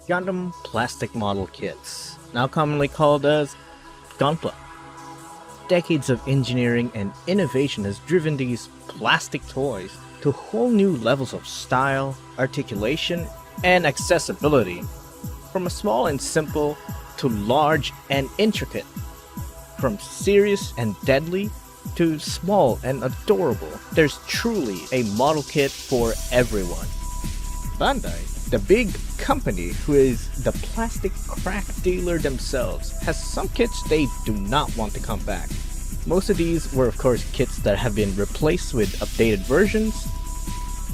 Gundam plastic model kits, now commonly called as Gunpla. Decades of engineering and innovation has driven these plastic toys to whole new levels of style, articulation, and accessibility. From a small and simple to large and intricate. From serious and deadly to small and adorable. There's truly a model kit for everyone. Bandai, the big company who is the plastic crack dealer themselves, has some kits they do not want to come back. Most of these were of course kits that have been replaced with updated versions.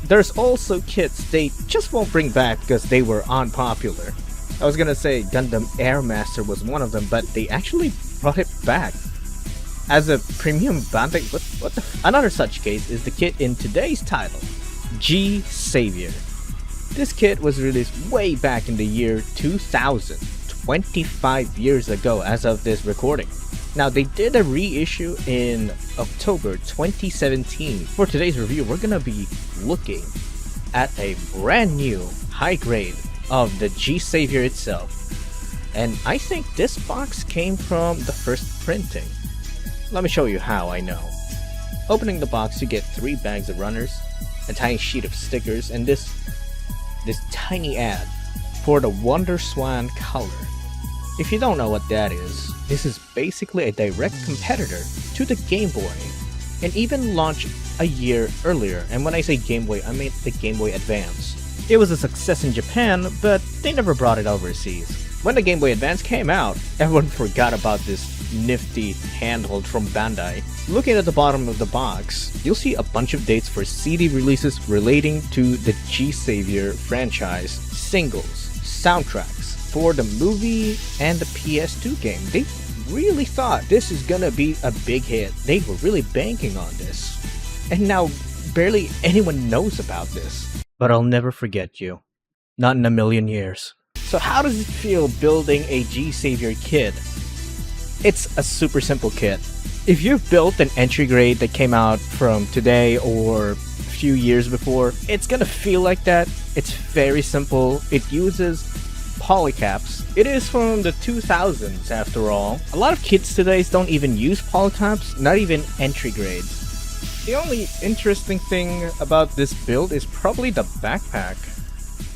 There's also kits they just won't bring back because they were unpopular. I was gonna say Gundam Airmaster was one of them, but they actually brought it back. As a premium Bandai, another such case is the kit in today's title, G-Saviour. This kit was released way back in the year 2000, 25 years ago as of this recording. Now they did a reissue in October 2017. For today's review, we're gonna be looking at a brand new high grade of the G-Saviour itself. And I think this box came from the first printing. Let me show you how I know. Opening the box, you get 3 bags of runners, a tiny sheet of stickers, and this tiny ad for the Wonder Swan color. If you don't know what that is, this is basically a direct competitor to the Game Boy, and even launched a year earlier. And when I say Game Boy, I mean the Game Boy Advance. It was a success in Japan, but they never brought it overseas. When the Game Boy Advance came out, everyone forgot about this nifty handheld from Bandai. Looking at the bottom of the box, you'll see a bunch of dates for CD releases relating to the G-Saviour franchise, singles, soundtracks for the movie and the PS2 game. They really thought this is gonna be a big hit. They were really banking on this. And now barely anyone knows about this. But I'll never forget you. Not in a million years. So how does it feel building a G-Saviour kit? It's a super simple kit. If you've built an entry grade that came out from today or a few years before, it's gonna feel like that. It's very simple. It uses polycaps. It is from the 2000s after all. A lot of kits today don't even use polycaps, not even entry grades. The only interesting thing about this build is probably the backpack,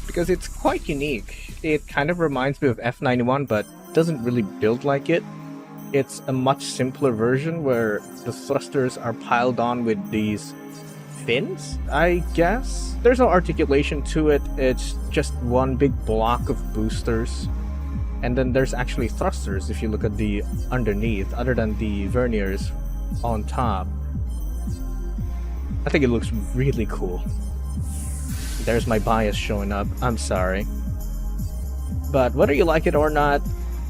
because it's quite unique. It kind of reminds me of F91, but doesn't really build like it. It's a much simpler version where the thrusters are piled on with these fins, I guess? There's no articulation to it, it's just one big block of boosters. And then there's actually thrusters if you look at the underneath, other than the verniers on top. I think it looks really cool. There's my bias showing up, I'm sorry. But whether you like it or not,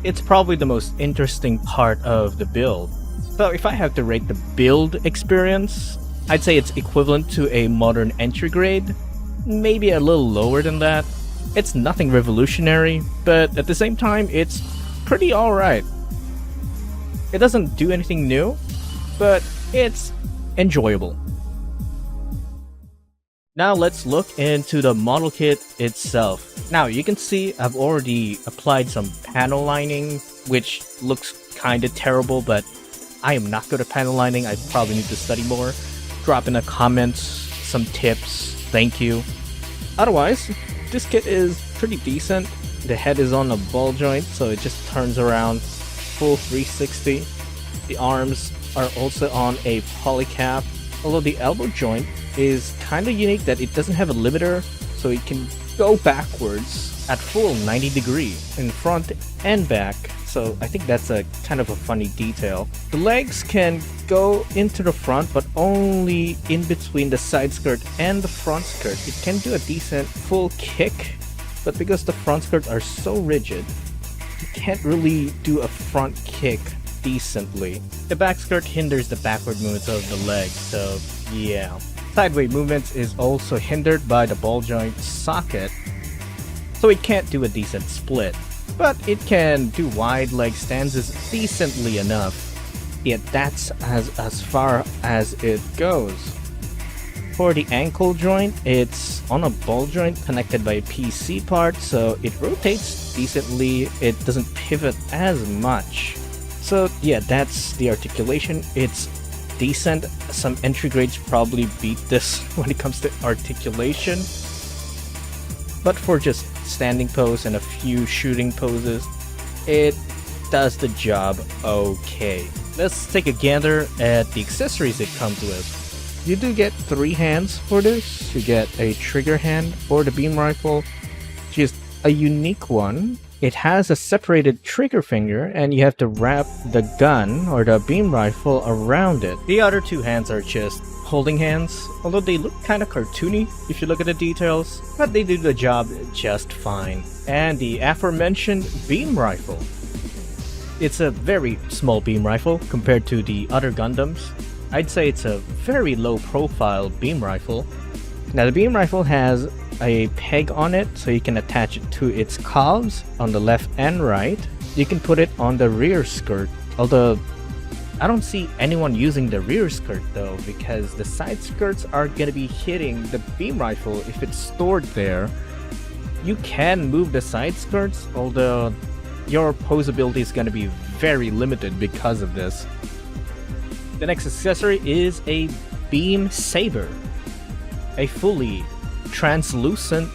it's probably the most interesting part of the build. So if I have to rate the build experience, I'd say it's equivalent to a modern entry grade, maybe a little lower than that. It's nothing revolutionary, but at the same time, it's pretty alright. It doesn't do anything new, but it's enjoyable. Now let's look into the model kit itself. Now you can see I've already applied some panel lining, which looks kinda terrible, but I am not good at panel lining. I probably need to study more. Drop in the comments some tips, thank you. Otherwise, this kit is pretty decent. The head is on a ball joint, so it just turns around full 360. The arms are also on a polycap, although the elbow joint is kind of unique that it doesn't have a limiter, so it can go backwards at full 90 degree in front and back. So I think that's a kind of a funny detail. The legs can go into the front, but only in between the side skirt and the front skirt. It can do a decent full kick, but because the front skirts are so rigid, you can't really do a front kick decently. The back skirt hinders the backward movements of the leg, so yeah. Sideways movements is also hindered by the ball joint socket, so it can't do a decent split. But it can do wide leg stances decently enough, yet that's as far as it goes. For the ankle joint, it's on a ball joint connected by a PC part, so it rotates decently, it doesn't pivot as much. So yeah, that's the articulation. It's decent. Some entry grades probably beat this when it comes to articulation. But for just standing pose and a few shooting poses, it does the job okay. Let's take a gander at the accessories it comes with. You do get 3 hands for this. You get a trigger hand for the beam rifle, which is a unique one. It has a separated trigger finger, and you have to wrap the gun or the beam rifle around it. The other 2 hands are just holding hands, although they look kind of cartoony if you look at the details, but they do the job just fine. And the aforementioned beam rifle. It's a very small beam rifle compared to the other Gundams. I'd say it's a very low profile beam rifle. Now the beam rifle has a peg on it, so you can attach it to its covs on the left and right. You can put it on the rear skirt, although I don't see anyone using the rear skirt though, because the side skirts are gonna be hitting the beam rifle if it's stored there. You can move the side skirts, although your posability is gonna be very limited because of this. The next accessory is a beam saber, a fully translucent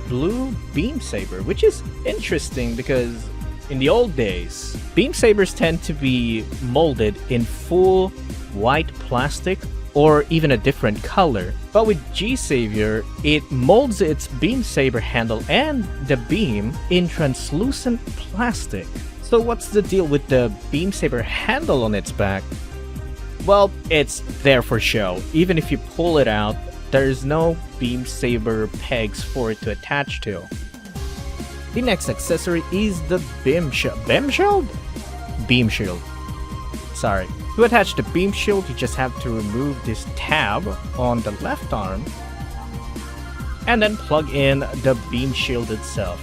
blue beam saber, which is interesting because in the old days, beam sabers tend to be molded in full white plastic or even a different color. But with G-Saviour, it molds its beam saber handle and the beam in translucent plastic. So what's the deal with the beam saber handle on its back? Well, it's there for show. Even if you pull it out, there's no beam saber pegs for it to attach to. The next accessory is the beam shield. Beam shield? Beam shield. Sorry. To attach the beam shield, you just have to remove this tab on the left arm and then plug in the beam shield itself.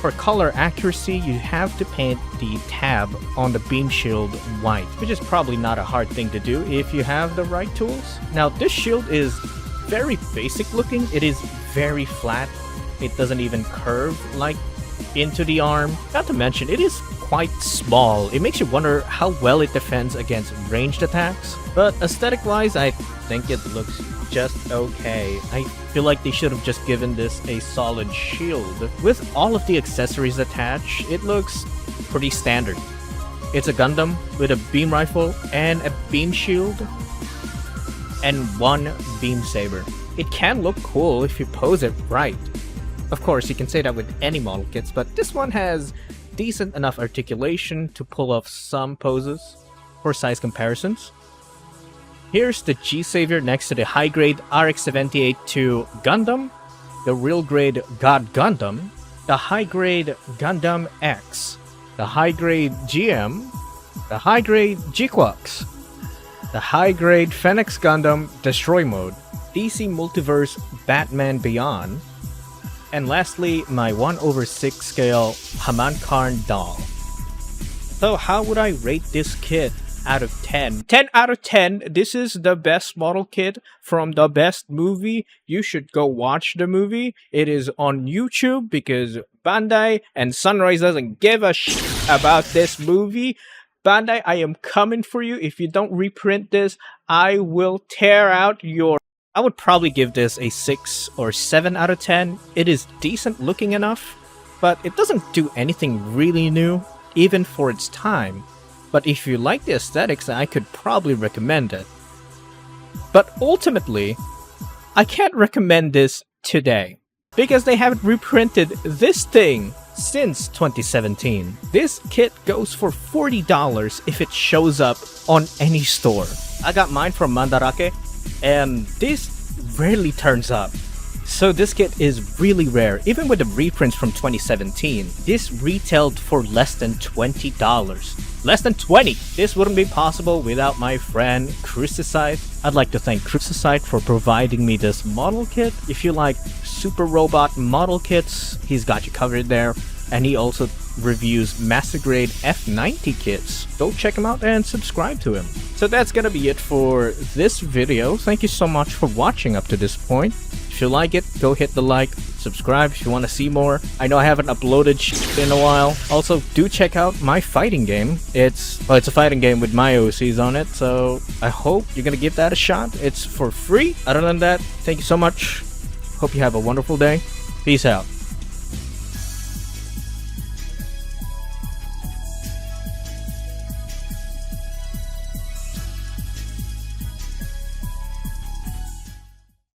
For color accuracy, you have to paint the tab on the beam shield white, which is probably not a hard thing to do if you have the right tools. Now, this shield is very basic looking. It is very flat. It doesn't even curve like into the arm. Not to mention, it is quite small. It makes you wonder how well it defends against ranged attacks. But aesthetic-wise, I think it looks just okay. I feel like they should have just given this a solid shield. With all of the accessories attached, it looks pretty standard. It's a Gundam with a beam rifle and a beam shield and 1 beam saber. It can look cool if you pose it right. Of course, you can say that with any model kits, but this one has decent enough articulation to pull off some poses for size comparisons. Here's the G-Saviour next to the high-grade RX-78-2 Gundam, the real-grade God Gundam, the high-grade Gundam X, the high-grade GM, the high-grade G-Quux, the high-grade Fenix Gundam Destroy Mode, DC Multiverse Batman Beyond, and lastly, my 1/6 scale Haman Karn doll. So how would I rate this kit out of 10? 10 out of 10. This is the best model kit from the best movie. You should go watch the movie. It is on YouTube because Bandai and Sunrise doesn't give a shit about this movie. Bandai, I am coming for you. If you don't reprint this, I will tear out your... I would probably give this a 6 or 7 out of 10. It is decent looking enough, but it doesn't do anything really new, even for its time. But if you like the aesthetics, I could probably recommend it. But ultimately, I can't recommend this today, because they haven't reprinted this thing since 2017. This kit goes for $40 if it shows up on any store. I got mine from Mandarake, and this rarely turns up. So this kit is really rare. Even with the reprints from 2017, this retailed for less than $20. Less than 20! This wouldn't be possible without my friend Crucicide. I'd like to thank Crucicide for providing me this model kit. If you like super robot model kits, he's got you covered there. And he also reviews master grade F90 kits. Go check him out and subscribe to him. So that's gonna be it for this video. Thank you so much for watching up to this point. If you like it, go hit the like, subscribe if you want to see more. I know I haven't uploaded shit in a while. Also, do check out my fighting game. It's a fighting game with my OCs on it, so I hope you're gonna give that a shot. It's for free. Other than that, thank you so much. Hope you have a wonderful day. Peace out.